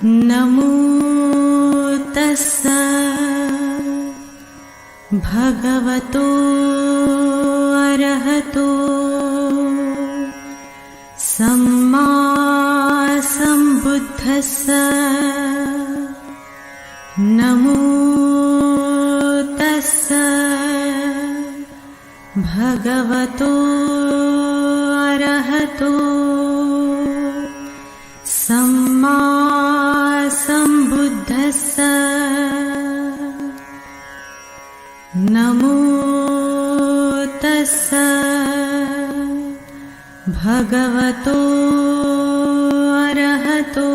नमो तस्सा भगवतो अरहतो सम्मा सम्बुद्धस्सा। नमो तस्सा भगवतो अरहतो सम्मा सम्बुद्धस्सा। नमो तस्सा भगवतो अरहतो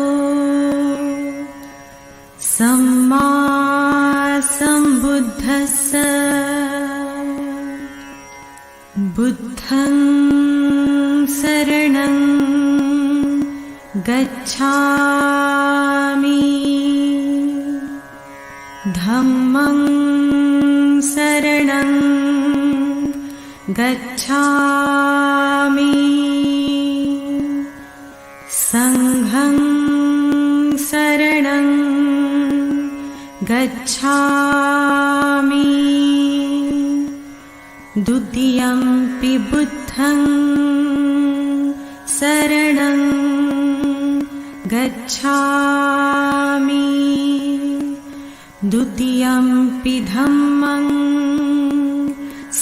सम्मा सम्बुद्धस्सा। बुद्धं शरणं गच्छामि, धम्मं शरणं गच्छामि, संघं शरणं गच्छामि, द्वितीयंपि बुद्धं शरणं गच्छामि, द्वितीयंपि धम्मं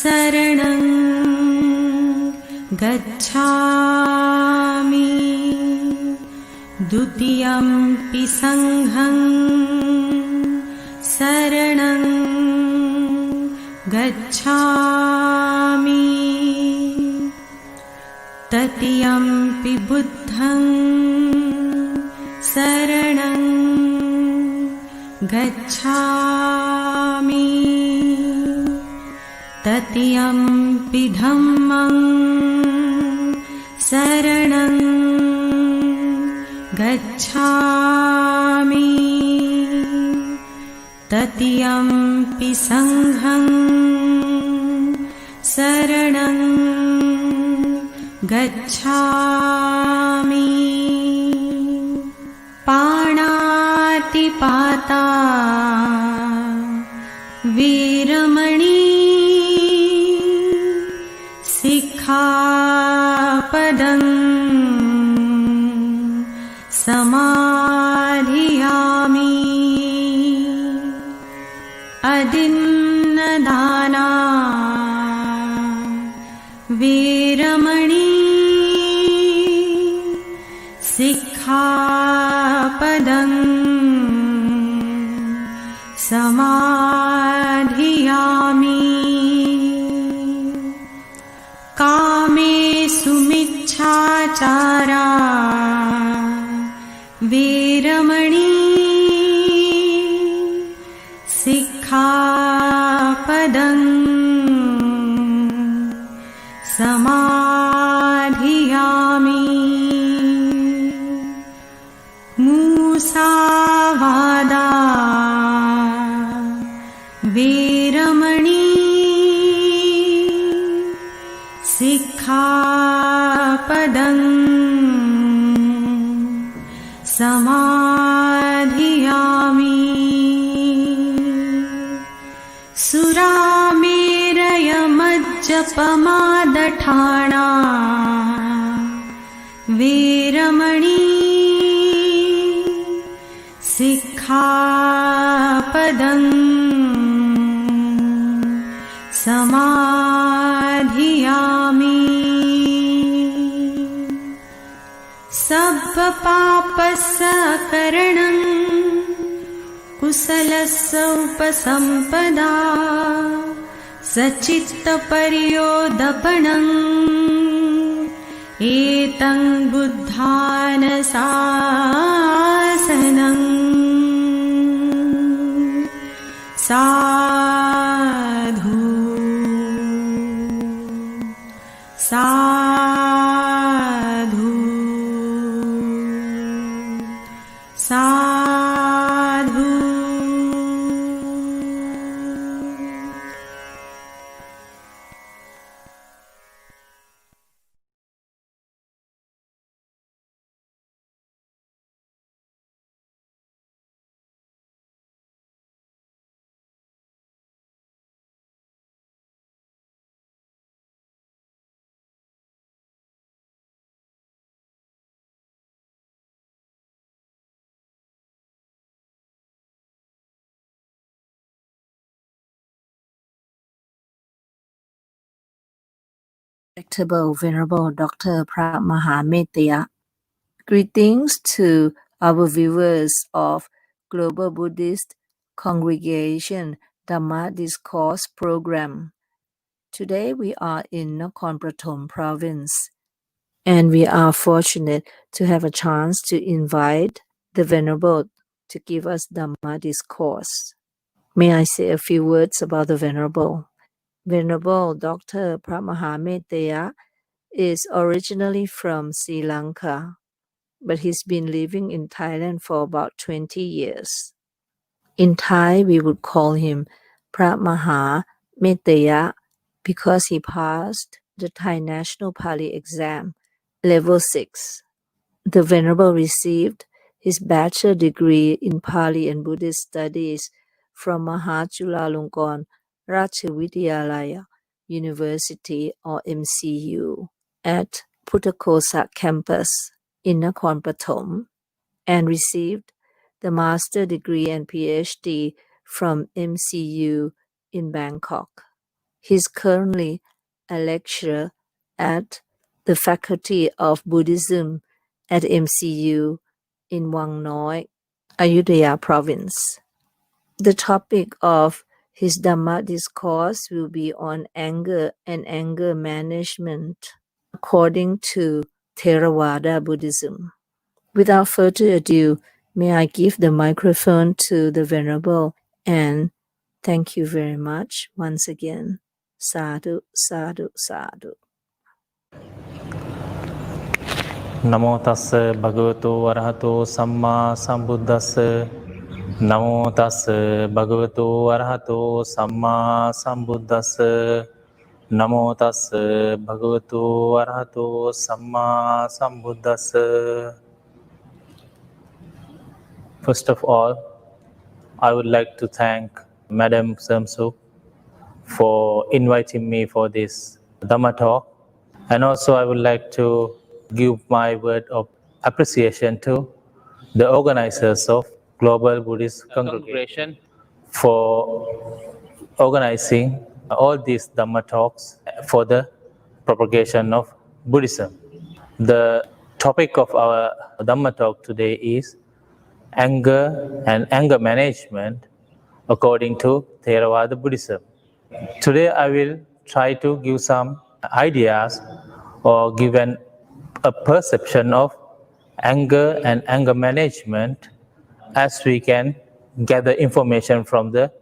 शरणं गच्छामि, द्वितीयंपि संघं शरणं गच्छामि, तृतीयंपि बुद्धं शरणं गच्छामि, तृतीयंपि धम्मं शरणं गच्छामि, तृतीयंपि संघं शरणं गच्छामि। पाणातिपाता वीरमणि सिक्खापदं समाधियामि, अदिन्नदाना वीरमणि सिक्खापदं समाधियामि कामेषु मिच्छाचारा वीरमणि सिक्खापदं समाधियामि मुसावादा वीरमणि सिक्खापदं समाधियामि सुरामेरयमज्जपमादठाणा वीरमणि सिक्खापदं समाधियामि सब्बपापसकरणं कुशलस्य उपसम्पदा सचित्तपर्योदपणम् एतं बुद्धानशासनम् साधु साधु साधु Respectable Venerable Dr. Phramaha Metteyya. Greetings to our viewers of Global Buddhist Congregation Dhamma Discourse program. Today we are in Nakorn Pathom Province, and we are fortunate to have a chance to invite the Venerable to give us Dhamma Discourse. May I say a few words about the Venerable? Venerable Dr. Phramaha Metteyya is originally from Sri Lanka, but he's been living in Thailand for about 20 years. In Thai, we would call him Phramaha Metteyya because he passed the Thai National Pali exam, level 6. The Venerable received his bachelor degree in Pali and Buddhist studies from Mahachulalongkorn Rachavidyalaya University or MCU at Puttakosa campus in Nakorn Pathom, and received the master degree and PhD from MCU in Bangkok. He's currently a lecturer at the Faculty of Buddhism at MCU in Wang Noi, Ayutthaya Province. The topic of his Dhamma Discourse will be on anger and anger management according to Theravada Buddhism. Without further ado, may I give the microphone to the Venerable, and thank you very much once again. Sadhu, sadhu, sadhu. Namo tassa bhagavato arahato samma sambuddhassa. Namo tassa bhagavato arahato samma sambuddhassa. Namo tassa bhagavato arahato samma sambuddhassa. First of all, I would like to thank Madam Samsu for inviting me for this Dhamma talk. And also I would like to give my word of appreciation to the organizers of Global Buddhist Congregation for organizing all these Dhamma talks for the propagation of Buddhism. The topic of our Dhamma talk today is anger and anger management according to Theravada Buddhism. Today I will try to give some ideas or give a perception of anger and anger management as we can gather information from the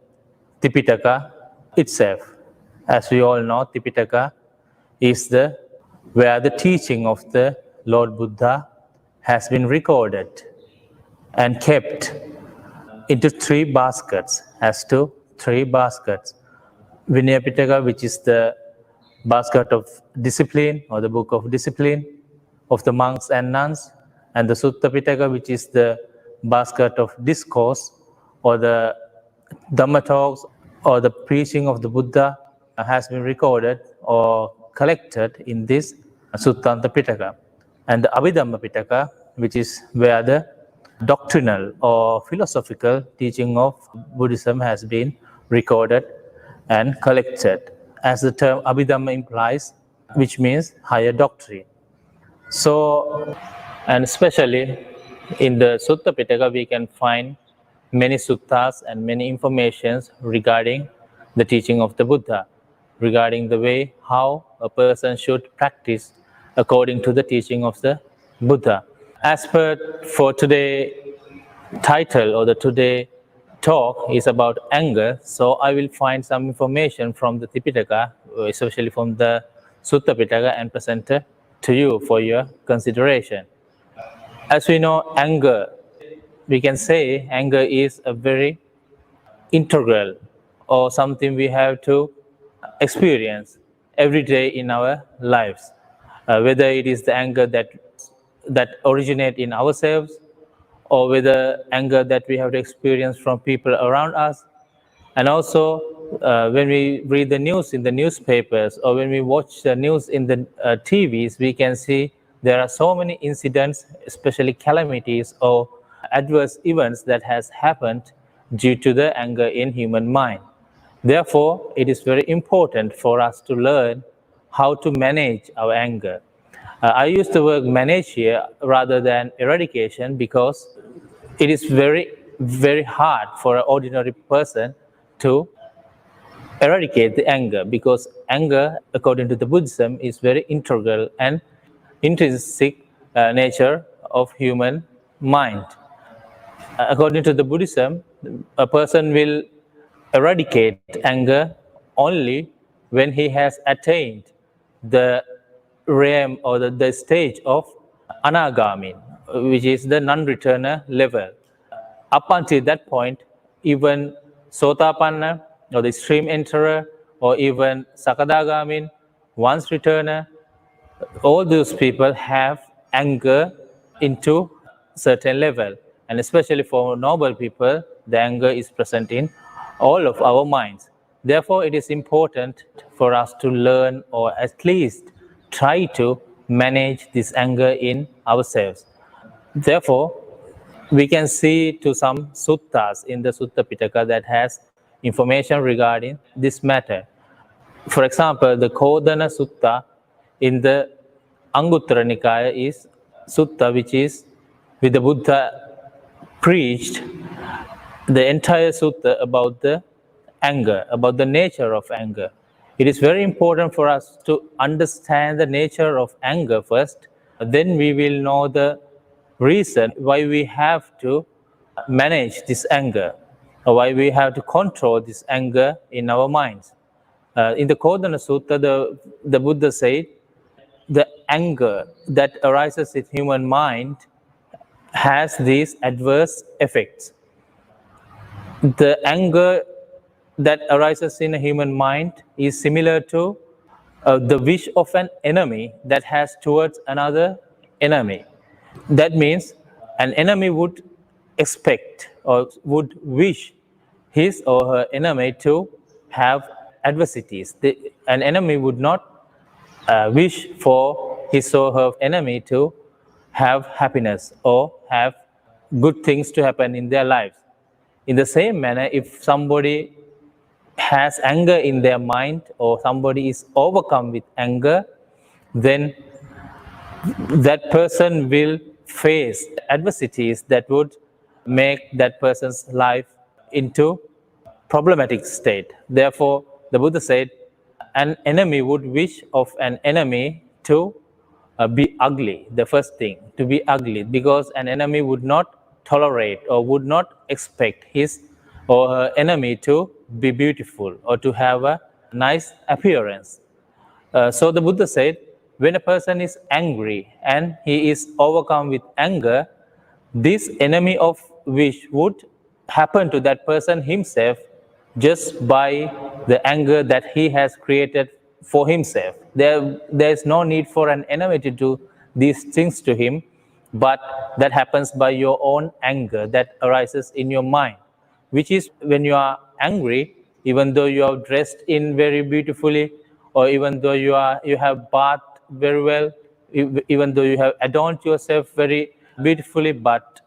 Tipitaka itself. As we all know, Tipitaka is where the teaching of the Lord Buddha has been recorded and kept into three baskets, Vinaya Pitaka, which is the basket of discipline or the book of discipline of the monks and nuns, and the Sutta Pitaka, which is the basket of discourse or the Dhamma talks or the preaching of the Buddha, has been recorded or collected in this Suttanta Pitaka. And the Abhidhamma Pitaka, which is where the doctrinal or philosophical teaching of Buddhism has been recorded and collected, as the term Abhidhamma implies, which means higher doctrine. So, and especially in the Sutta Pitaka, we can find many suttas and many informations regarding the teaching of the Buddha, regarding the way how a person should practice according to the teaching of the Buddha. As per for today title or the today talk is about anger, so I will find some information from the Tipitaka, especially from the Sutta Pitaka, and present it to you for your consideration. As we know, anger, we can say anger is a very integral or something we have to experience every day in our lives, whether it is the anger that originate in ourselves, or whether anger that we have to experience from people around us. And also when we read the news in the newspapers or when we watch the news in the TVs, we can see there are so many incidents, especially calamities or adverse events that has happened due to the anger in human mind. Therefore, it is very important for us to learn how to manage our anger. I use the word manage here rather than eradication, because it is very, very hard for an ordinary person to eradicate the anger, because anger, according to the Buddhism, is very integral and intrinsic nature of human mind. According to the Buddhism, a person will eradicate anger only when he has attained the realm or the stage of anagami, which is the non-returner level. Up until that point, even sotapanna or the extreme enterer, or even sakadagamin, once returner, all those people have anger into certain level. And especially for noble people, the anger is present in all of our minds. Therefore, it is important for us to learn, or at least try to manage this anger in ourselves. Therefore, we can see to some suttas in the Sutta Pitaka that has information regarding this matter. For example, the Kodana Sutta in the Anguttara Nikaya is sutta which is with the Buddha preached the entire sutta about the anger, about the nature of anger. It is very important for us to understand the nature of anger first, then we will know the reason why we have to manage this anger, or why we have to control this anger in our minds. In the Kodana Sutta, the Buddha said, the anger that arises in human mind has these adverse effects. The anger that arises in a human mind is similar to the wish of an enemy that has towards another enemy. That means an enemy would expect or would wish his or her enemy to have adversities. An enemy would not wish for his or her enemy to have happiness or have good things to happen in their lives. In the same manner, if somebody has anger in their mind, or somebody is overcome with anger, then that person will face adversities that would make that person's life into problematic state. Therefore, the Buddha said, an enemy would wish of an enemy to be ugly, the first thing, to be ugly, because an enemy would not tolerate or would not expect his or her enemy to be beautiful or to have a nice appearance. So the Buddha said, when a person is angry and he is overcome with anger, this enemy of wish would happen to that person himself just by the anger that he has created for himself. There is no need for an enemy to do these things to him, but that happens by your own anger that arises in your mind, which is when you are angry, even though you are dressed in very beautifully, or even though you have bathed very well, even though you have adorned yourself very beautifully, but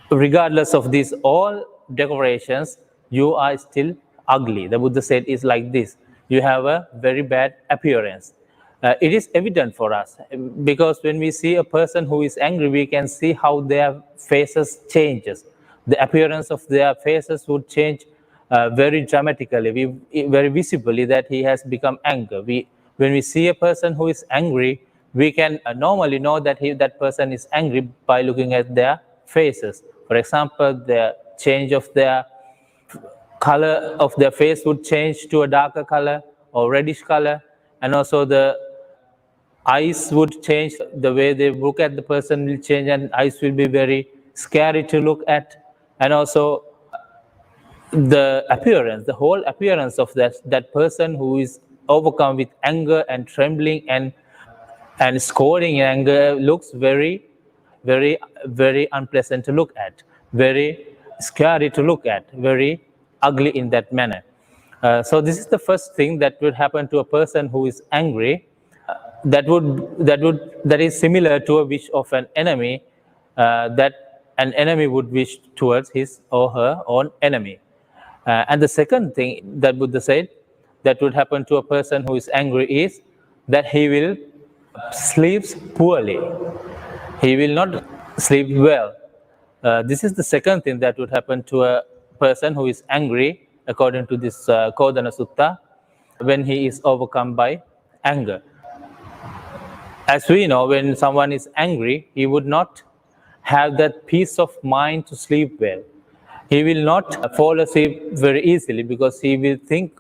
regardless of these all decorations, you are still ugly. The Buddha said is like this: you have a very bad appearance. It is evident for us because when we see a person who is angry, we can see how their faces changes. The appearance of their faces would change very dramatically, very visibly, that he has become angry. When we see a person who is angry, we can normally know that that person is angry by looking at their faces. For example, the change of their color of their face would change to a darker color or reddish color, and also the eyes would change. The way they look at the person will change, and eyes will be very scary to look at, and also the appearance, the whole appearance of that person who is overcome with anger and trembling and scolding in anger looks very, very, very unpleasant to look at, very scary to look at, very ugly in that manner. So this is the first thing that would happen to a person who is angry. That is similar to a wish of an enemy, that an enemy would wish towards his or her own enemy. And the second thing that Buddha said that would happen to a person who is angry is that he will sleep poorly. He will not sleep well. This is the second thing that would happen to a person who is angry, according to this Kodana Sutta, when he is overcome by anger. As we know, when someone is angry, he would not have that peace of mind to sleep well. He will not fall asleep very easily because he will think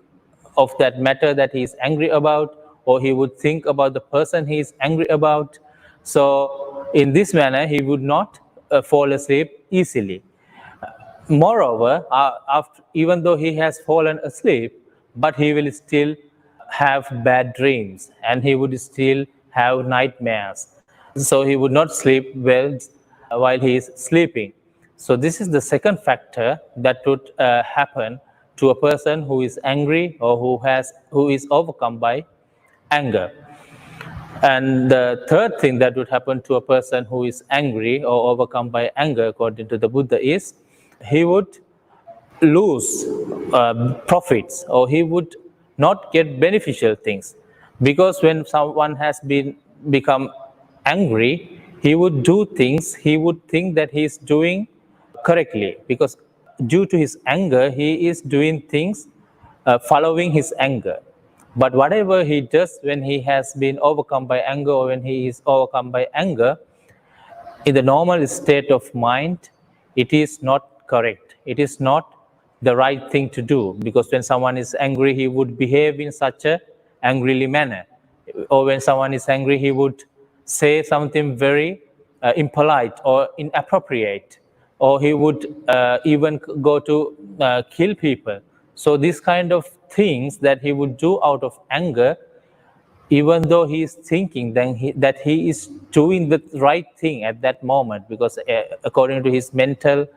of that matter that he is angry about, or he would think about the person he is angry about. So in this manner, he would not fall asleep easily. Moreover, even though he has fallen asleep, but he will still have bad dreams and he would still have nightmares. So he would not sleep well while he is sleeping. So this is the second factor that would happen to a person who is angry or who is overcome by anger. And the third thing that would happen to a person who is angry or overcome by anger, according to the Buddha, is he would lose profits, or he would not get beneficial things. Because when someone has become angry, he would do things, he would think that he is doing correctly, because due to his anger, he is doing things following his anger. But whatever he does when he has been overcome by anger, or when he is overcome by anger, in the normal state of mind, it is not correct. It is not the right thing to do, because when someone is angry, he would behave in such a angrily manner. Or when someone is angry, he would say something very impolite or inappropriate, or he would even go to kill people. So these kind of things that he would do out of anger, even though he is thinking that he is doing the right thing at that moment, because according to his mental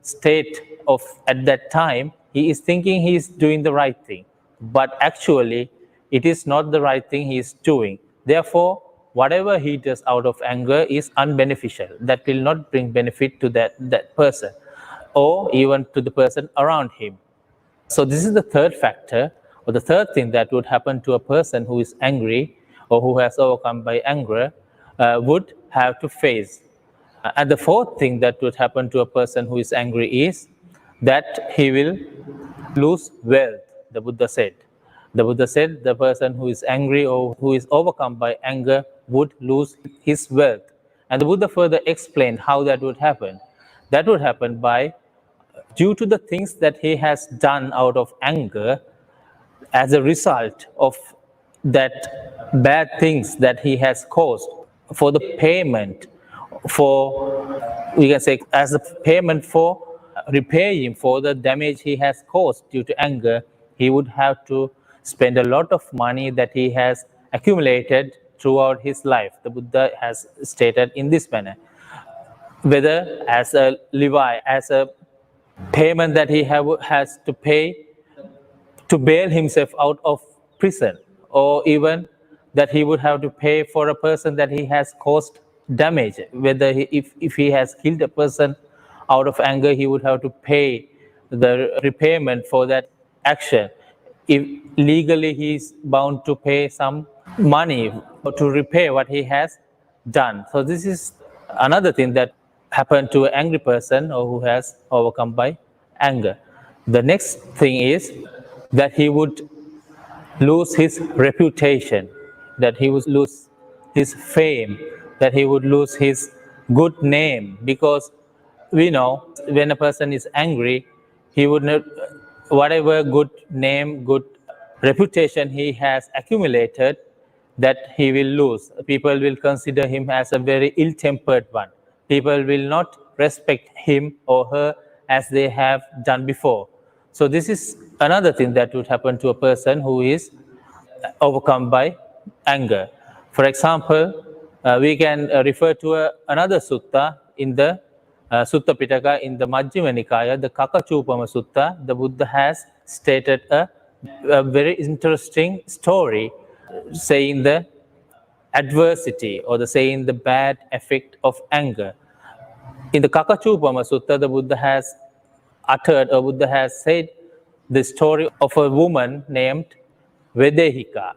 state of at that time, he is thinking he is doing the right thing, but actually it is not the right thing he is doing. Therefore, whatever he does out of anger is unbeneficial. That will not bring benefit to that person, or even to the person around him. So this is the third factor, or the third thing that would happen to a person who is angry or who has overcome by anger would have to face. And the fourth thing that would happen to a person who is angry is that he will lose wealth, the Buddha said. The Buddha said the person who is angry or who is overcome by anger would lose his wealth. And the Buddha further explained how that would happen. That would happen by, due to the things that he has done out of anger, as a result of that bad things that he has caused, for the payment, for, we can say, as a payment for repaying for the damage he has caused due to anger, he would have to spend a lot of money that he has accumulated throughout his life. The Buddha has stated in this manner, whether as a levi, as a payment that he has to pay to bail himself out of prison, or even that he would have to pay for a person that he has caused damage, whether if he has killed a person out of anger, he would have to pay the repayment for that action. If legally he is bound to pay some money to repay what he has done. So this is another thing that happened to an angry person or who has overcome by anger. The next thing is that he would lose his reputation, that he would lose his fame, that he would lose his good name, because we know when a person is angry, he would not, whatever good name, good reputation he has accumulated, that he will lose. People will consider him as a very ill-tempered one. People will not respect him or her as they have done before. So this is another thing that would happen to a person who is overcome by anger. For example, we can refer to another sutta in the Sutta Pitaka in the Majjhima Nikaya, the Kakachupama Sutta. The Buddha has stated a very interesting story saying the adversity or saying the bad effect of anger. In the Kakachupama Sutta, the Buddha has uttered, or Buddha has said, the story of a woman named Vedehika.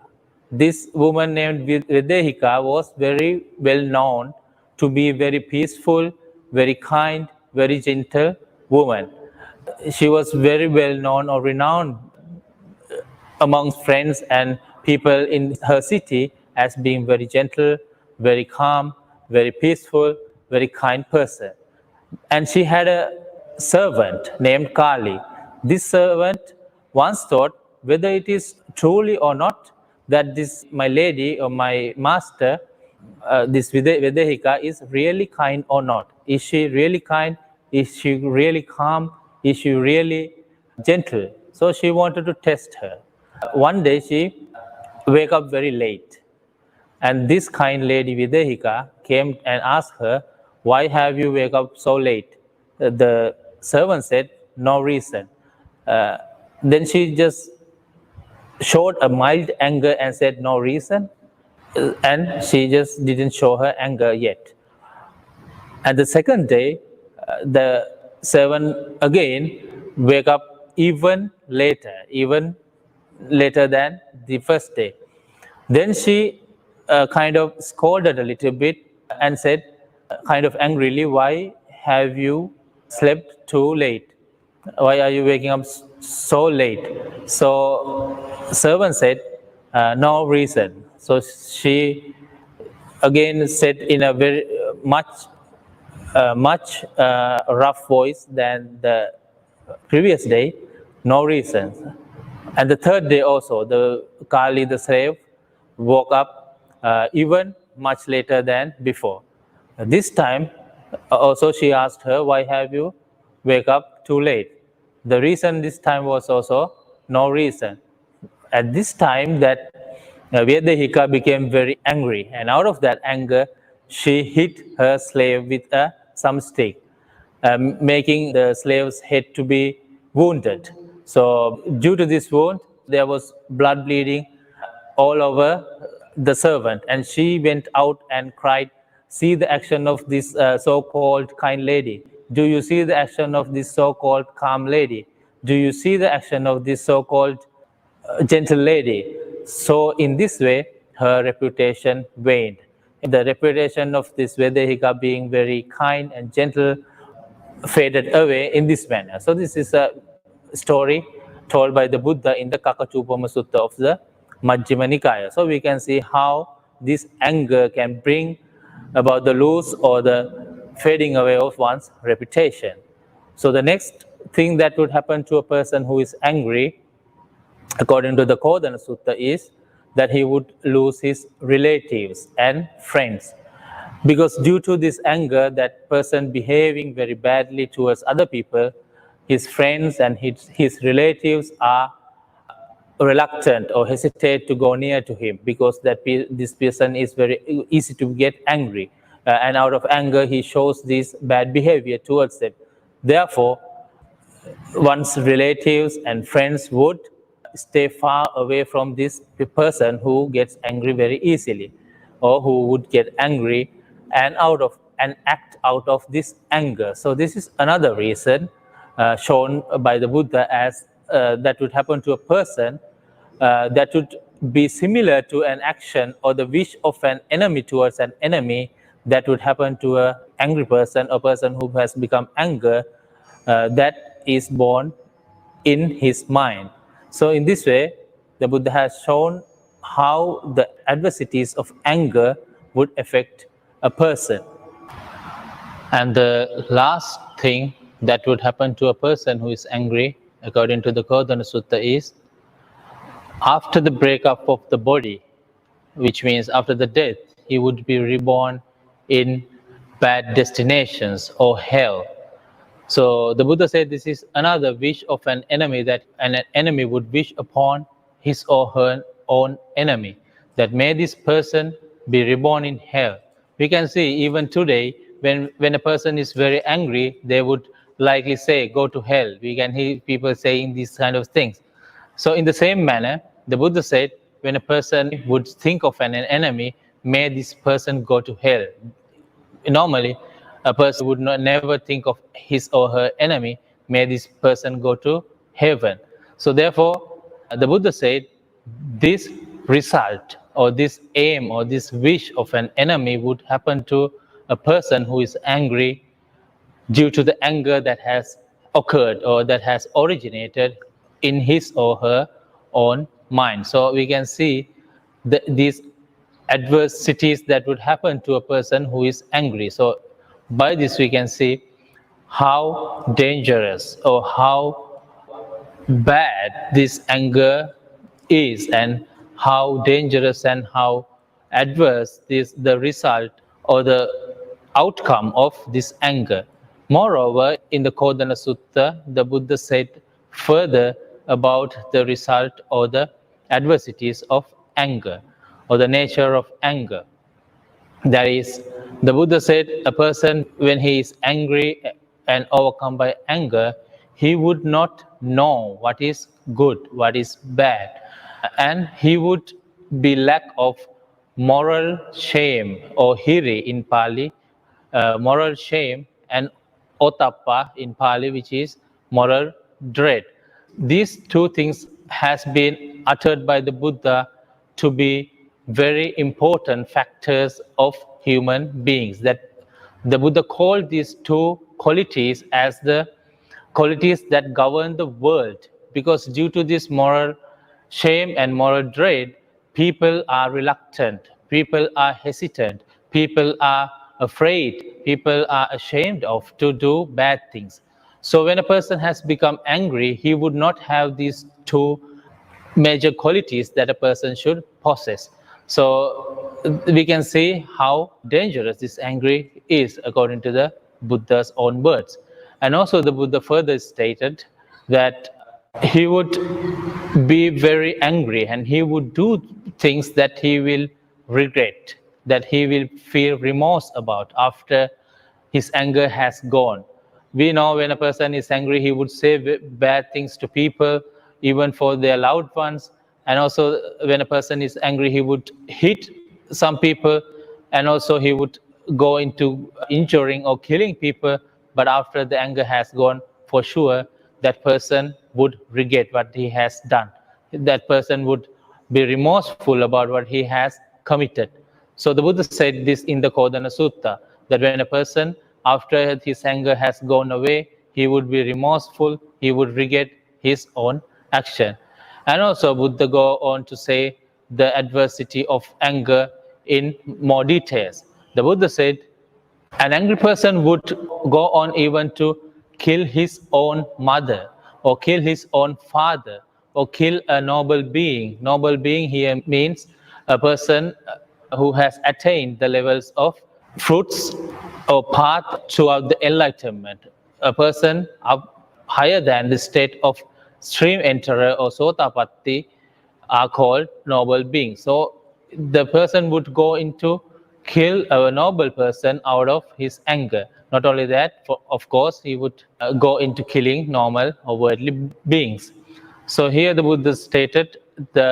This woman named Vedehika was very well known to be very peaceful, very kind, very gentle woman. She was very well known or renowned amongst friends and people in her city as being very gentle, very calm, very peaceful, very kind person. And she had a servant named Kali. This servant once thought whether it is truly or not that this my lady or my master, this Vedehika, is really kind or not. Is she really kind? Is she really calm? Is she really gentle? So she wanted to test her. One day she wake up very late, and this kind lady Vedehika came and asked her, "Why have you wake up so late?" The servant said, "No reason." Then she just showed a mild anger and said, "No reason," and she just didn't show her anger yet. And the second day, the servant again wake up even later than the first day. Then she kind of scolded a little bit and said, kind of angrily, "Why have you slept too late? Why are you waking up so late?" So servant said, "No reason." So she again said in a very much rough voice than the previous day, "No reason." And the third day also, the Kali, the slave, woke up even much later than before. This time also she asked her, "Why have you wake up too late?" The reason this time was also no reason. At this time that Vedehika became very angry, and out of that anger she hit her slave with some stick, making the slave's head to be wounded. So due to this wound, there was blood bleeding all over the servant, and she went out and cried, "See the action of this so-called kind lady. Do you see the action of this so-called calm lady? Do you see the action of this so-called gentle lady?" So in this way, her reputation waned. The reputation of this Vedehika being very kind and gentle faded away in this manner. So this is a story told by the Buddha in the Kakachupama Sutta of the Majjhima Nikaya. So we can see how this anger can bring about the loss or the fading away of one's reputation. So the next thing that would happen to a person who is angry, according to the Kodana Sutta, is that he would lose his relatives and friends. Because due to this anger, that person behaving very badly towards other people, his friends and his relatives are reluctant or hesitate to go near to him, because this person is very easy to get angry. And out of anger, he shows this bad behavior towards them. Therefore, one's relatives and friends would stay far away from this person who gets angry very easily, or who would get angry and act out of this anger. So this is another reason shown by the Buddha as that would happen to a person that would be similar to an action or the wish of an enemy towards an enemy that would happen to an angry person, a person who has become anger, that is born in his mind. So in this way, the Buddha has shown how the adversities of anger would affect a person. And the last thing that would happen to a person who is angry, according to the Kodana Sutta, is after the breakup of the body, which means after the death, he would be reborn in bad destinations or hell. So the Buddha said this is another wish of an enemy, that an enemy would wish upon his or her own enemy, that may this person be reborn in hell. We can see even today, when a person is very angry, they would likely say, go to hell. We can hear people saying these kind of things. So in the same manner, the Buddha said, when a person would think of an enemy, may this person go to hell. Normally, a person would never think of his or her enemy, may this person go to heaven. So therefore, the Buddha said, this result or this aim or this wish of an enemy would happen to a person who is angry due to the anger that has occurred or that has originated in his or her own mind. So we can see these adversities that would happen to a person who is angry. So by this we can see how dangerous or how bad this anger is, and how dangerous and how adverse the result or the outcome of this anger. Moreover, in the Kodana Sutta, the Buddha said further about the result or the adversities of anger, or the nature of anger. That is, the Buddha said a person, when he is angry and overcome by anger, he would not know what is good, what is bad, and he would be lack of moral shame, or hiri in Pali, moral shame, and otappa in Pali, which is moral dread. These two things has been uttered by the Buddha to be very important factors of human beings. That the Buddha called these two qualities as the qualities that govern the world, because due to this moral shame and moral dread, people are reluctant, people are hesitant, people are afraid, people are ashamed of to do bad things. So when a person has become angry, he would not have these two major qualities that a person should possess. So we can see how dangerous this anger is, according to the Buddha's own words. And also the Buddha further stated that he would be very angry and he would do things that he will regret, that he will feel remorse about after his anger has gone. We know when a person is angry, he would say bad things to people, even for their loved ones. And also when a person is angry, he would hit some people, and also he would go into injuring or killing people. But after the anger has gone, for sure, that person would regret what he has done. That person would be remorseful about what he has committed. So the Buddha said this in the Kodana Sutta, that when a person, after his anger has gone away, he would be remorseful, he would regret his own action. And also Buddha go on to say the adversity of anger in more details. The Buddha said, an angry person would go on even to kill his own mother, or kill his own father, or kill a noble being. Noble being here means a person who has attained the levels of fruits or path throughout the enlightenment. A person up higher than the state of stream enterer or sotapatti are called noble beings. So the person would go into kill a noble person out of his anger. Not only that, of course, he would go into killing normal or worldly beings. So here the Buddha stated the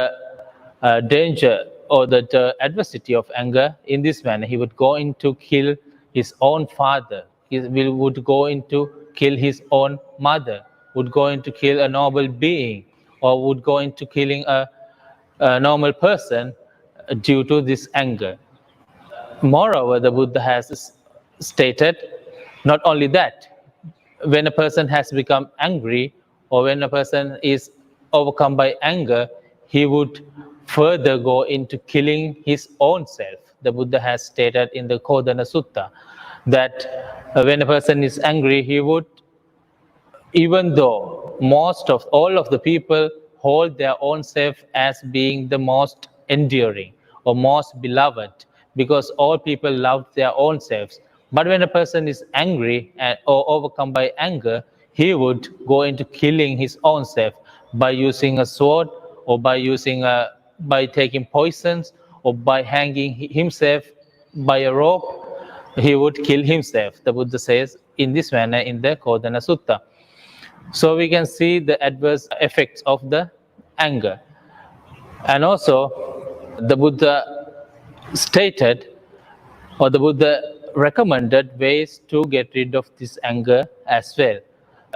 danger or the adversity of anger in this manner. He would go into kill his own father. He would go into kill his own mother. Would go into kill a noble being, or would go into killing a normal person due to this anger. Moreover, the Buddha has stated not only that, when a person has become angry or when a person is overcome by anger, he would further go into killing his own self. The Buddha has stated in the Kodana Sutta that when a person is angry, he would, even though most of all of the people hold their own self as being the most enduring or most beloved, because all people love their own selves. But when a person is angry or overcome by anger, he would go into killing his own self by using a sword, or by taking poisons, or by hanging himself by a rope. He would kill himself. The Buddha says in this manner in the Kodana Sutta. So we can see the adverse effects of the anger. And also the Buddha stated, or the Buddha recommended ways to get rid of this anger as well.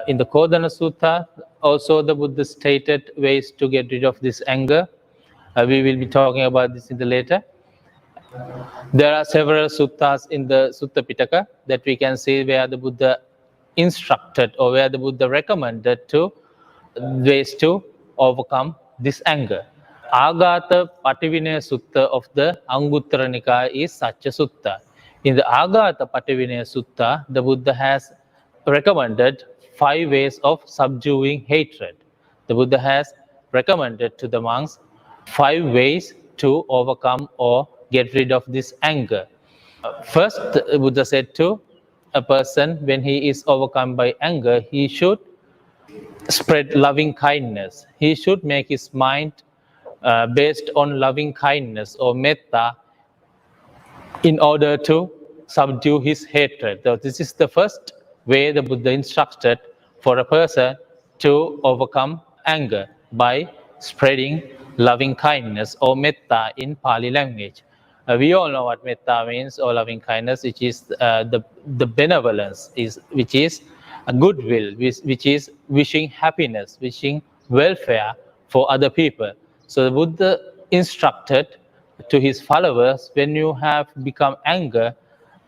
In the Kodana Sutta, also the Buddha stated ways to get rid of this anger. We will be talking about this in the later. There are several suttas in the Sutta Pitaka that we can see where the Buddha instructed or where the Buddha recommended to ways to overcome this anger. Agata Pativinaya Sutta of the Anguttara Nikaya is such a sutta. In the Agata Pativinaya Sutta, the Buddha has recommended 5 ways of subduing hatred. The Buddha has recommended to the monks 5 ways to overcome or get rid of this anger. First, the Buddha said to a person, when he is overcome by anger, he should spread loving kindness. He should make his mind based on loving kindness or metta in order to subdue his hatred. So this is the first way the Buddha instructed for a person to overcome anger, by spreading loving kindness or metta in Pali language. We all know what metta means, or loving kindness, which is the benevolence, which is a goodwill, which is wishing happiness, wishing welfare for other people. So the Buddha instructed to his followers, when you have become anger,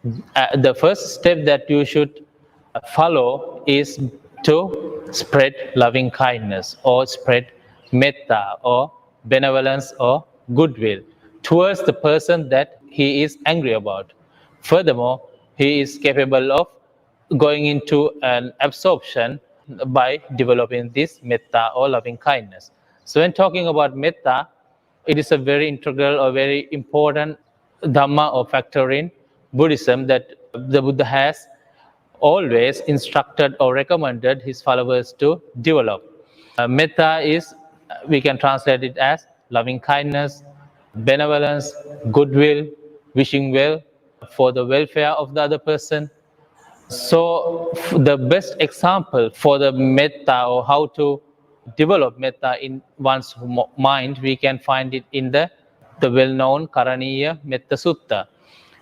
the first step that you should follow is to spread loving kindness, or spread metta or benevolence or goodwill towards the person that he is angry about. Furthermore, he is capable of going into an absorption by developing this metta or loving kindness. So when talking about metta, it is a very integral or very important dhamma or factor in Buddhism that the Buddha has always instructed or recommended his followers to develop. Metta is, we can translate it as loving kindness, benevolence, goodwill, wishing well for the welfare of the other person. So the best example for the metta, or how to develop metta in one's mind, we can find it in the well-known Karaniya Metta Sutta.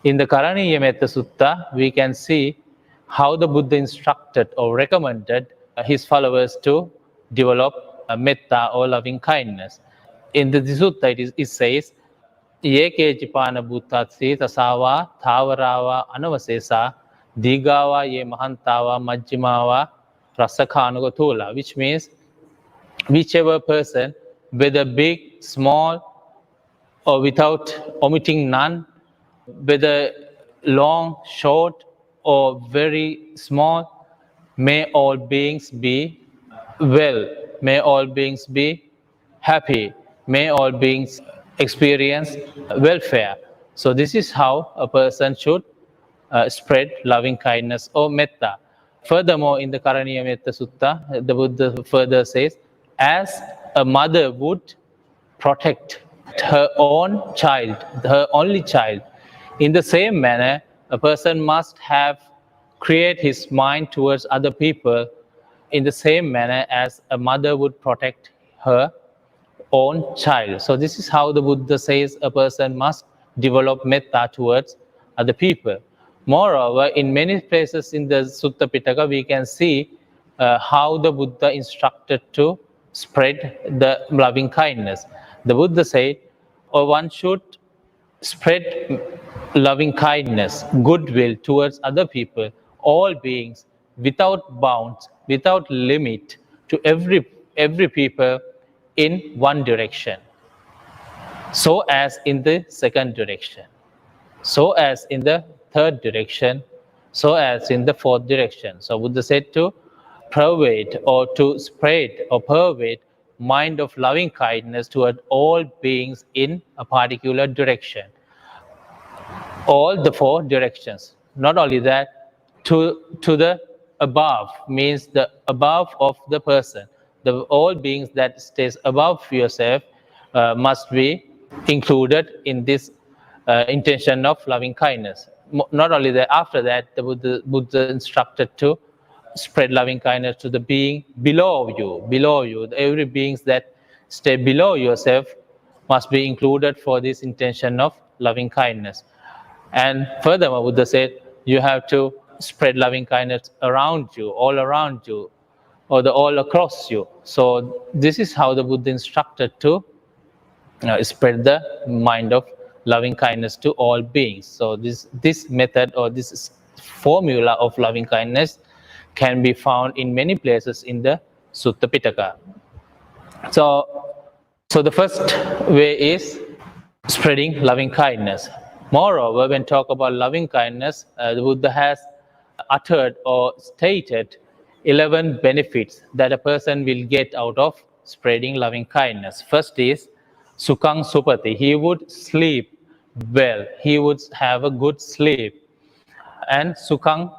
In the Karaniya Metta Sutta, we can see how the Buddha instructed or recommended his followers to develop metta or loving kindness. In the sutta, it says, Yeke jipana bhuttatsi tasava thavarava anavasesa Digava ye mahantava majjimava rasakhanuga thula, which means whichever person, whether big, small, or without omitting none, whether long, short, or very small, may all beings be well, may all beings be happy, may all beings experience welfare. So this is how a person should spread loving kindness or metta. Furthermore, in the Karaniya Metta Sutta, the Buddha further says, as a mother would protect her own child, her only child, in the same manner, a person must have create his mind towards other people in the same manner as a mother would protect her own child. So this is how the Buddha says a person must develop metta towards other people. Moreover, in many places in the Sutta Pitaka, we can see how the Buddha instructed to spread the loving kindness. The Buddha said, one should spread loving kindness, goodwill towards other people, all beings, without bounds, without limit, to every people in one direction, so as in the second direction, so as in the third direction, so as in the fourth direction. So Buddha said to pervade or to spread or pervade mind of loving kindness toward all beings in a particular direction, all the four directions. Not only that, to the above, means the above of the person. All beings that stays above yourself must be included in this intention of loving kindness. Not only that, after that, the Buddha instructed to spread loving kindness to the being below you. Every beings that stay below yourself must be included for this intention of loving kindness. And furthermore, Buddha said, you have to spread loving kindness around you, all around you, or all across you. So this is how the Buddha instructed to spread the mind of loving kindness to all beings. So this method or this formula of loving kindness can be found in many places in the Sutta Pitaka. So the first way is spreading loving kindness. Moreover, when talk about loving kindness, the Buddha has uttered or stated 11 benefits that a person will get out of spreading loving kindness. First is Sukhang Supati. He would sleep well. He would have a good sleep. And Sukhang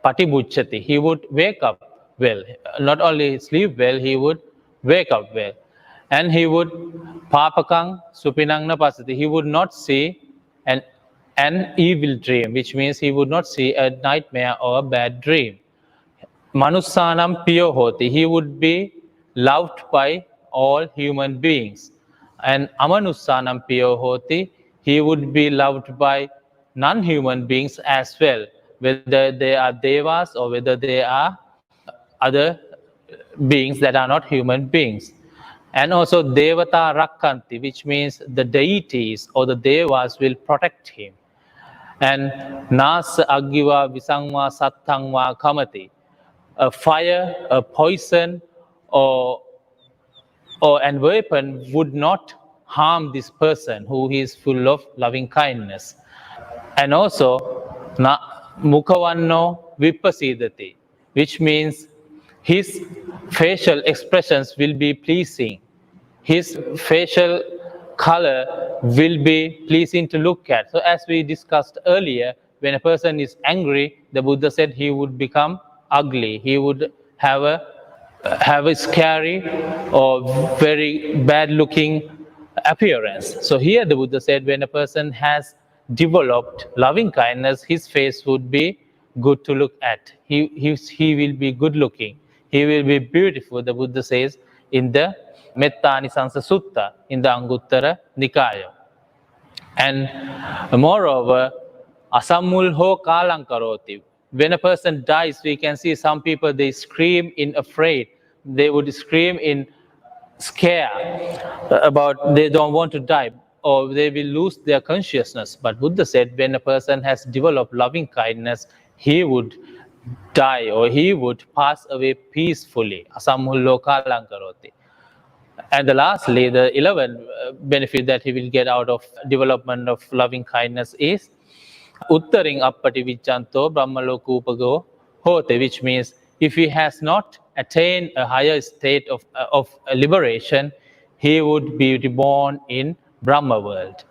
Patibhucchati. He would wake up well. Not only sleep well, he would wake up well. And he would Papakang Supinang Napasati. He would not see an evil dream, which means he would not see a nightmare or a bad dream. Manussanam Piyo Hoti. He would be loved by all human beings. And Amanussanam Piyo Hoti. He would be loved by non-human beings as well, whether they are devas or whether they are other beings that are not human beings. And also Devata Rakkanti, which means the deities or the devas will protect him. And Nasa Agiva Visangva Sattangva Kamati. A fire, a poison, or and weapon would not harm this person who is full of loving kindness. And also Mukhavanno Vipasidati, which means his facial expressions will be pleasing. His facial color will be pleasing to look at. So as we discussed earlier, when a person is angry, the Buddha said he would become ugly. He would have a scary or very bad looking appearance. So here the Buddha said when a person has developed loving kindness, his face would be good to look at. He will be good looking. He will be beautiful, the Buddha says in the Mettanisansa Sutta, in the Anguttara Nikaya. And moreover, Asammulho Kalankaroti. When a person dies, we can see some people, they scream in afraid. They would scream in scare about they don't want to die or they will lose their consciousness. But Buddha said when a person has developed loving kindness, he would die or he would pass away peacefully. Asamulloka lankaroti. And lastly, the 11th benefit that he will get out of development of loving kindness is Uttaring appati vichanto brahmalokupago hote, which means if he has not attained a higher state of liberation, he would be reborn in Brahma world.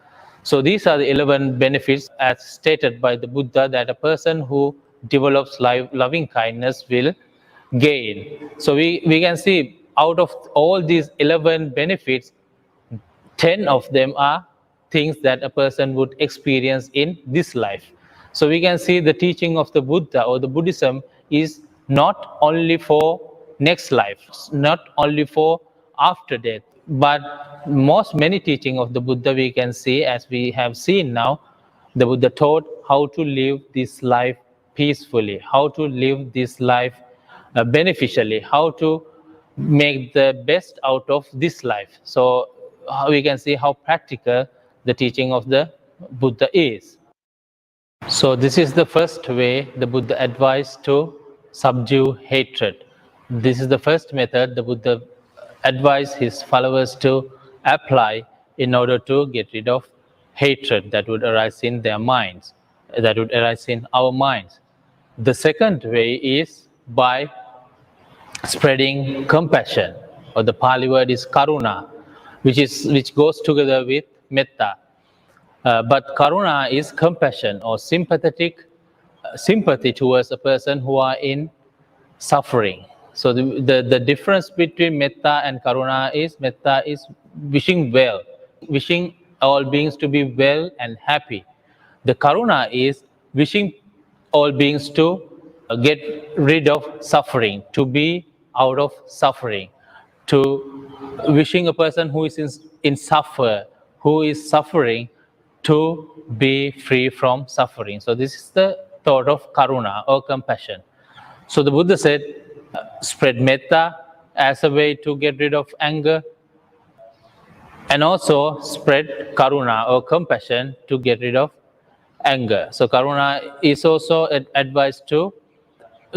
So these are the 11 benefits as stated by the Buddha that a person who develops loving kindness will gain. So we can see out of all these 11 benefits, 10 of them are things that a person would experience in this life. So we can see the teaching of the Buddha or the Buddhism is not only for next life, not only for after death, but many teaching of the Buddha we can see, as we have seen now, the Buddha taught how to live this life peacefully, how to live this life beneficially, how to make the best out of this life. So we can see how practical the teaching of the Buddha is. So this is the first way the Buddha advised to subdue hatred. This is the first method the Buddha advised his followers to apply in order to get rid of hatred that would arise in their minds, that would arise in our minds. The second way is by spreading compassion, or the Pali word is karuna, which goes together with metta. But karuna is compassion or sympathy towards a person who are in suffering. So the difference between metta and karuna is metta is wishing well, wishing all beings to be well and happy. The karuna is wishing all beings to get rid of suffering, to be out of suffering, to wishing a person who is who is suffering, to be free from suffering. So this is the thought of karuna or compassion. So the Buddha said, spread metta as a way to get rid of anger, and also spread karuna or compassion to get rid of anger. So karuna is also advised to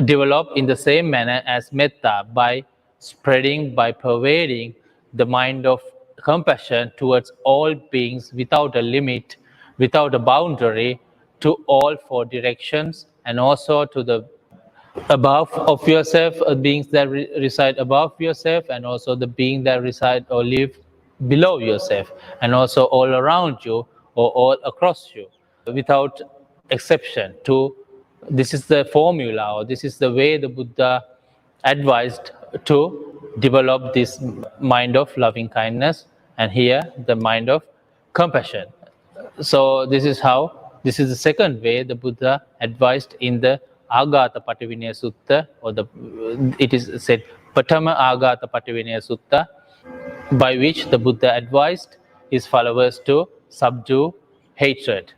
develop in the same manner as metta, by spreading, by pervading the mind of compassion towards all beings without a limit, without a boundary, to all four directions, and also to the above of yourself, beings that reside above yourself, and also the being that reside or live below yourself, and also all around you or all across you, without exception. This is the formula, or this is the way the Buddha advised to develop this mind of loving kindness, and here the mind of compassion. So this is the second way the Buddha advised in the Agata Pativinaya Sutta, or it is said Pathama Agata Pativinaya Sutta, by which the Buddha advised his followers to subdue hatred.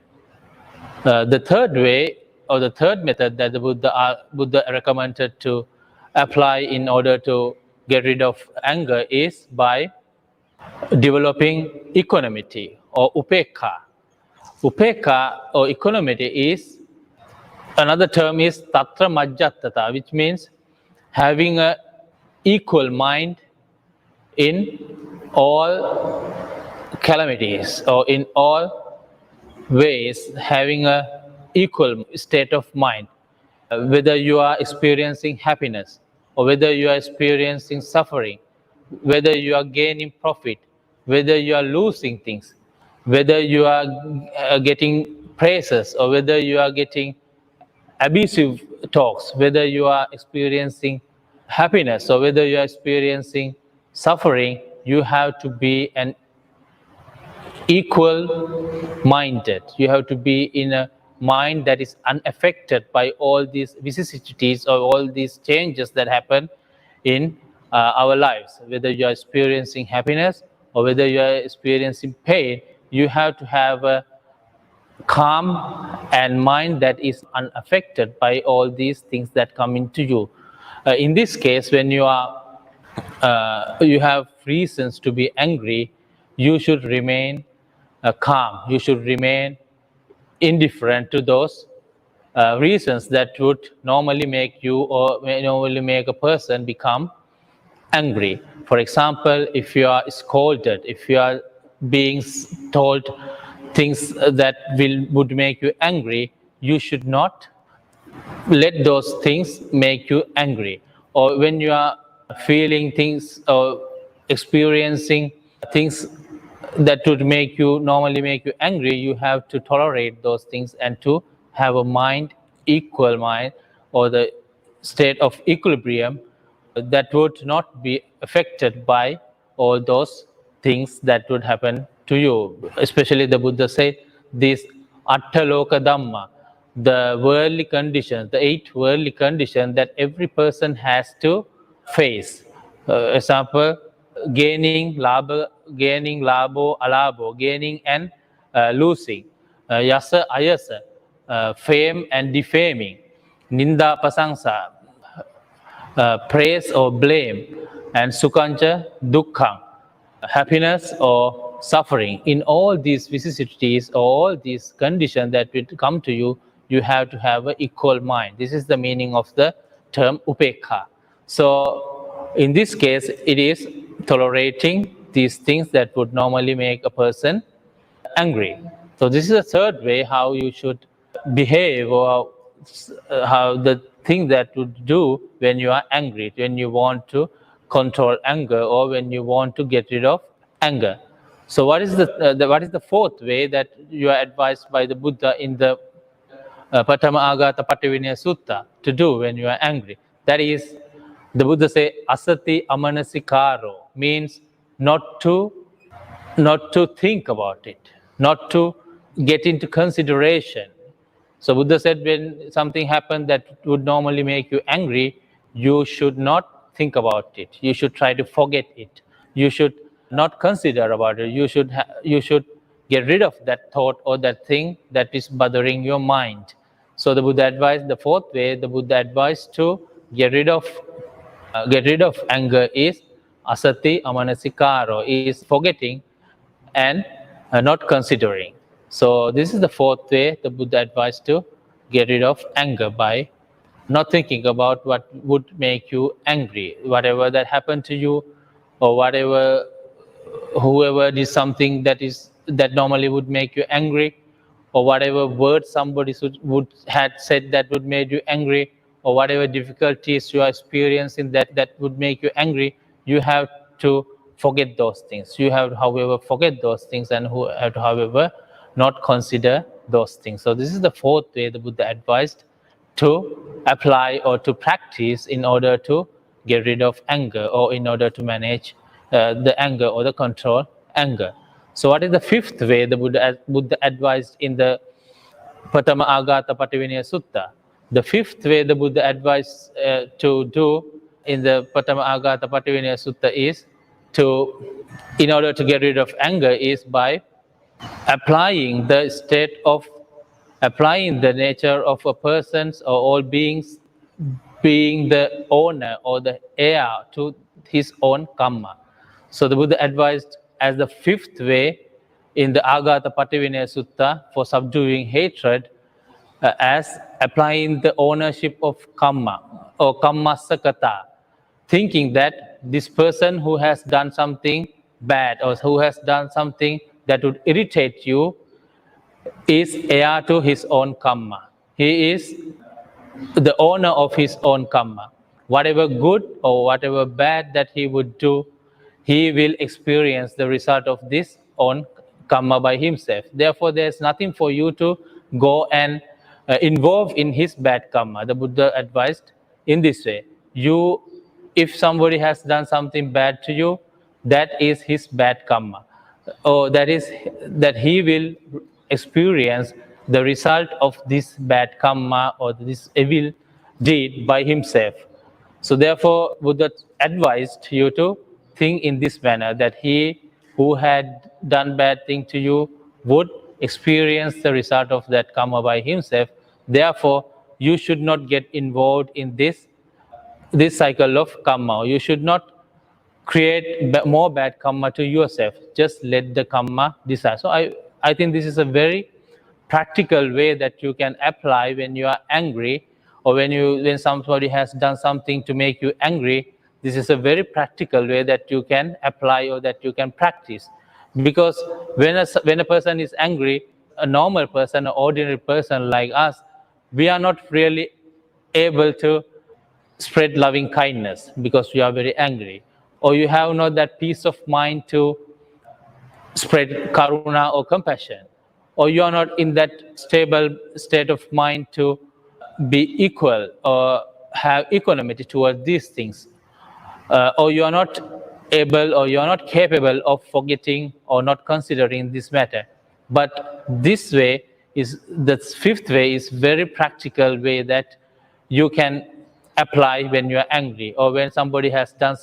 The third way, or the third method that the Buddha recommended to apply in order to get rid of anger is by developing equanimity or upekha. Upekha or equanimity is, another term is tatra majjattata, which means having an equal mind in all calamities, or in all ways, having an equal state of mind. Whether you are experiencing happiness, or whether you are experiencing suffering, whether you are gaining profit, whether you are losing things, whether you are getting praises, or whether you are getting abusive talks, whether you are experiencing happiness, or whether you are experiencing suffering, you have to be an equal minded. You have to be in a mind that is unaffected by all these vicissitudes or all these changes that happen in our lives. Whether you are experiencing happiness or whether you are experiencing pain, you have to have a calm and mind that is unaffected by all these things that come into you. In this case, when you have reasons to be angry, you should remain calm. You should remain indifferent to those reasons that would normally make you or normally make a person become angry. For example, if you are scolded, if you are being told things that would make you angry, you should not let those things make you angry. Or when you are feeling things or experiencing things that would normally make you angry, you have to tolerate those things and to have a equal mind, or the state of equilibrium that would not be affected by all those things that would happen to you. Especially the Buddha said this Attaloka Dhamma, the worldly conditions, the 8 worldly conditions that every person has to face. Example, gaining, labo, alabo, gaining and losing, yasa, ayasa, fame and defaming, ninda, pasangsa, praise or blame, and sukhancha, dukkhang, happiness or suffering. In all these vicissitudes, all these conditions that will come to you, you have to have an equal mind. This is the meaning of the term upekha. So in this case, it is tolerating these things that would normally make a person angry. So this is the third way how you should behave, or how the thing that you do when you are angry, when you want to control anger, or when you want to get rid of anger. So what is the fourth way that you are advised by the Buddha in the Patama Agata Pativinaya Sutta to do when you are angry? That is, the Buddha say asati amanasikaro, means not to think about it, not to get into consideration. So Buddha said when something happened that would normally make you angry, you should not think about it. You should try to forget it. You should not consider about it. You should get rid of that thought or that thing that is bothering your mind. So the Buddha advised, the fourth way, the Buddha advised to get rid of anger is asati amanasikaro, is forgetting and not considering. So this is the fourth way the Buddha advised to get rid of anger, by not thinking about what would make you angry. Whatever that happened to you, or whoever did something that normally would make you angry, or whatever words somebody had said that would make you angry, or whatever difficulties you are experiencing that would make you angry, you have to forget those things. You have to, however, forget those things, and have to, however, not consider those things. So this is the fourth way the Buddha advised to apply or to practice in order to get rid of anger, or in order to manage the anger or the control anger. So what is the fifth way the Buddha advised in the Patama Agata Pativinaya Sutta? The fifth way the Buddha advised to do in the Patama Agata Pativinaya Sutta is in order to get rid of anger, is by applying the nature of a person's or all beings being the owner or the heir to his own karma. So the Buddha advised as the fifth way in the Agata Pativinaya Sutta for subduing hatred, as applying the ownership of karma or kammasakata, thinking that this person who has done something bad or who has done something that would irritate you is heir to his own karma. He is the owner of his own karma. Whatever good or whatever bad that he would do, he will experience the result of this own karma by himself. Therefore, there's nothing for you to go and involve in his bad karma. The Buddha advised in this way. If somebody has done something bad to you, that is his bad karma, or that he will experience the result of this bad karma or this evil deed by himself. So therefore, Buddha advised you to think in this manner, that he who had done bad thing to you would experience the result of that karma by himself. Therefore, you should not get involved in this cycle of karma. You should not create more bad karma to yourself. Just let the karma decide. So I think this is a very practical way that you can apply when you are angry, or when somebody has done something to make you angry. This is a very practical way that you can apply or that you can practice. Because when a person is angry, a normal person, an ordinary person like us, we are not really able to spread loving kindness because we are very angry, or you have not that peace of mind to spread karuna or compassion, or you are not in that stable state of mind to be equal or have equanimity towards these things, or you are not able or you are not capable of forgetting or not considering this matter. But this way is the fifth way is very practical way that you can apply when you are angry, or when somebody has done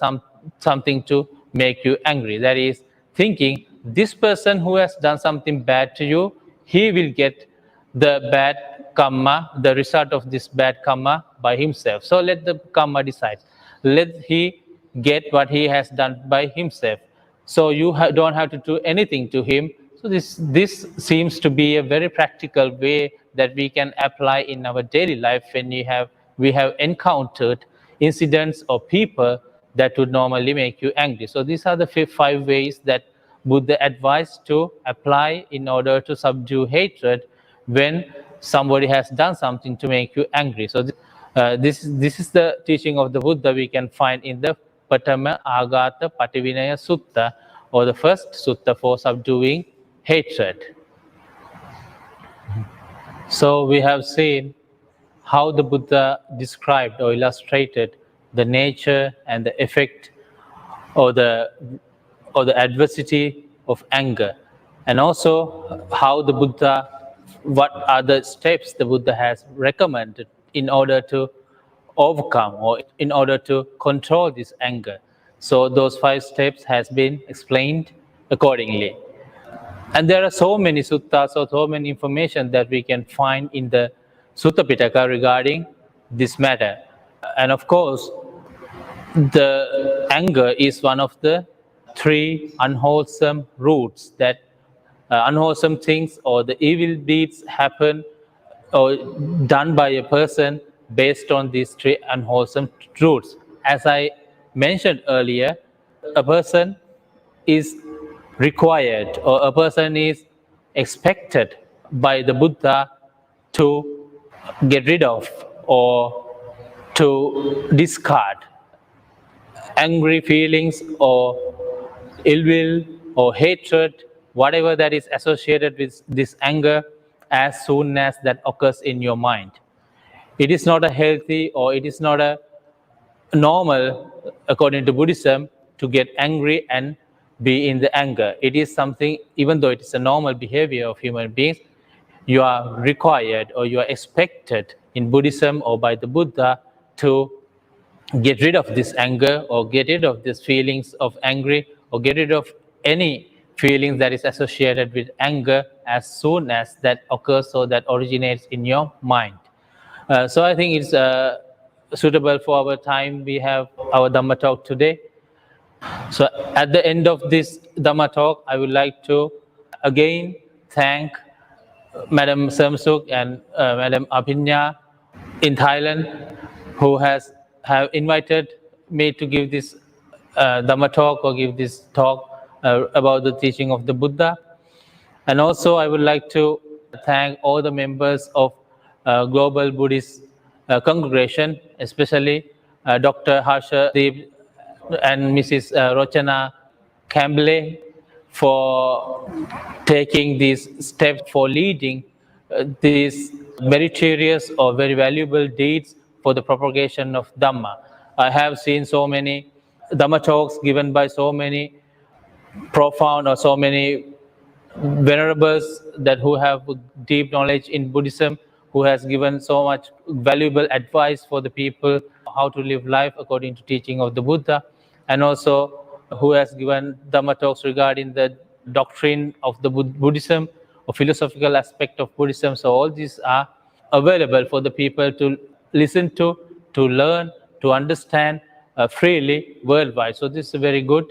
something to make you angry. That is, thinking this person who has done something bad to you, he will get the bad karma, the result of this bad karma by himself. So let the karma decide. Let he get what he has done by himself. So you don't have to do anything to him. So this seems to be a very practical way that we can apply in our daily life when we have encountered incidents or people that would normally make you angry. So these are the 5 ways that Buddha advised to apply in order to subdue hatred when somebody has done something to make you angry. So this is the teaching of the Buddha we can find in the Patama Agata Pativinaya Sutta, or the first sutta for subduing hatred. So we have seen how the Buddha described or illustrated the nature and the effect or the adversity of anger, and also how the Buddha, what are the steps the Buddha has recommended in order to overcome or in order to control this anger. So those 5 steps has been explained accordingly. And there are so many suttas or so many information that we can find in the Sutta Pitaka regarding this matter. And of course, the anger is one of the 3 unwholesome roots that unwholesome things or the evil deeds happen or done by a person based on these 3 unwholesome roots. As I mentioned earlier, a person is required or a person is expected by the Buddha to get rid of or to discard angry feelings or ill will or hatred, whatever that is associated with this anger, as soon as that occurs in your mind. It is not a healthy or it is not a normal, according to Buddhism, to get angry and be in the anger. It is something, even though it is a normal behavior of human beings, you are required or you are expected in Buddhism or by the Buddha to get rid of this anger or get rid of these feelings of angry or get rid of any feelings that is associated with anger as soon as that occurs or that originates in your mind. So I think it's suitable for our time. We have our Dhamma talk today. So at the end of this Dhamma talk, I would like to again thank Madam Samsuk and Madam Abhinya in Thailand, who have invited me to give this Dhamma talk or give this talk about the teaching of the Buddha. And also I would like to thank all the members of Global Buddhist Congregation, especially Dr. Harsha Deep and Mrs. Rochana Campbell for taking these steps for leading these meritorious or very valuable deeds for the propagation of Dhamma. I have seen so many Dhamma talks given by so many profound or so many venerables that who have deep knowledge in Buddhism, who has given so much valuable advice for the people how to live life according to teaching of the Buddha, and also who has given Dhamma talks regarding the doctrine of the Buddhism or philosophical aspect of Buddhism. So all these are available for the people to listen to learn, to understand freely worldwide. So this is a very good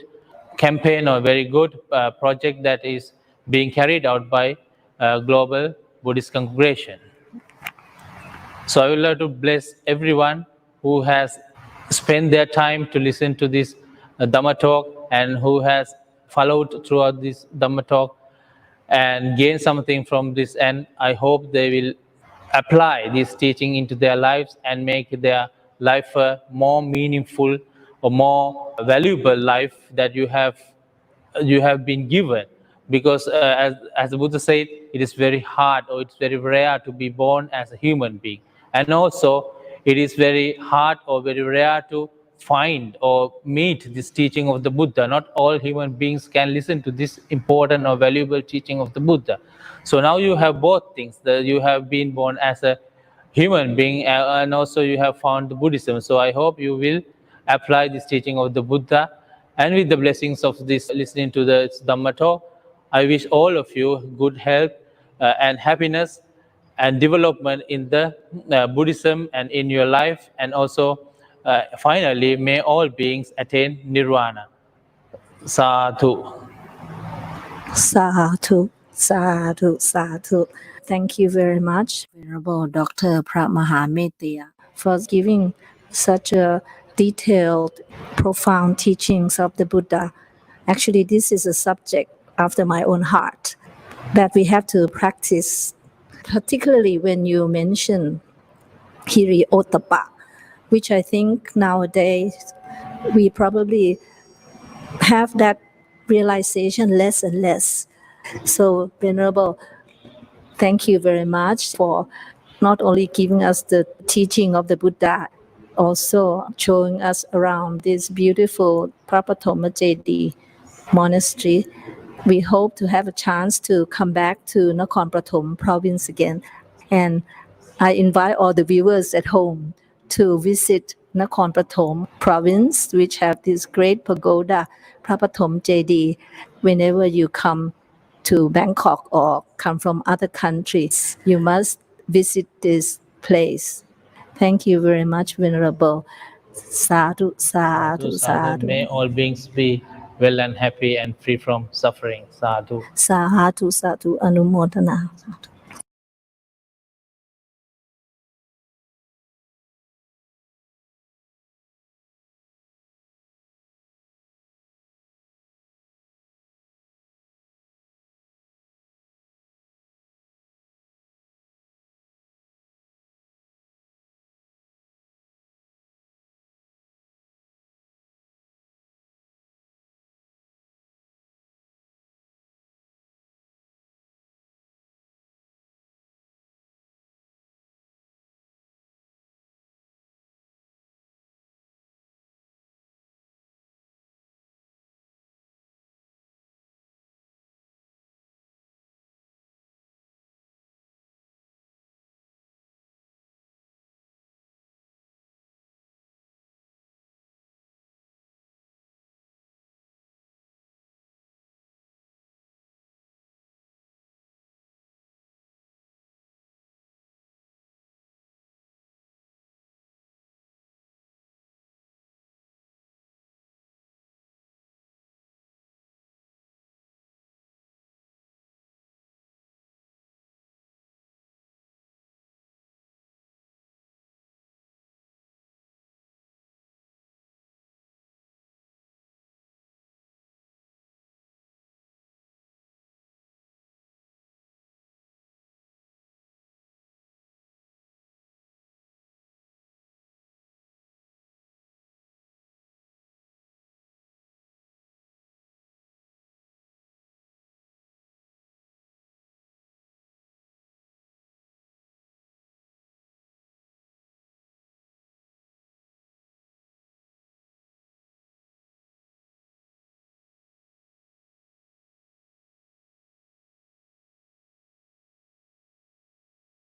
campaign or very good project that is being carried out by Global Buddhist Congregation. So I would like to bless everyone who has spent their time to listen to this Dhamma talk and who has followed throughout this Dhamma talk and gain something from this. And I hope they will apply this teaching into their lives and make their life a more meaningful or more valuable life that you have been given. Because as the Buddha said, it is very hard or it's very rare to be born as a human being. And also, it is very hard or very rare to find or meet this teaching of the Buddha. Not all human beings can listen to this important or valuable teaching of the Buddha. So now you have both things. You have been born as a human being and also you have found the Buddhism. So I hope you will apply this teaching of the Buddha. And with the blessings of this listening to the Dhamma talk, I wish all of you good health and happiness and development in the Buddhism and in your life. And also, finally, may all beings attain Nirvana. Sadhu. Sadhu, sadhu, sadhu. Thank you very much, Venerable Dr. Phramaha Metteyya, for giving such a detailed, profound teachings of the Buddha. Actually, this is a subject after my own heart that we have to practice, particularly when you mention Hiri-ottappa, which I think nowadays we probably have that realization less and less. So, Venerable, thank you very much for not only giving us the teaching of the Buddha, also showing us around this beautiful Phra Pathomchedi monastery. We hope to have a chance to come back to Nakorn Pathom Province again. And I invite all the viewers at home to visit Nakorn Pathom Province, which have this great pagoda, Phra Pathomchedi, whenever you come to Bangkok or come from other countries. You must visit this place. Thank you very much, Venerable. Sadhu, sadhu, sadhu. May all beings be well and happy and free from suffering. Sadhu. Sadhu, sadhu, anumodana.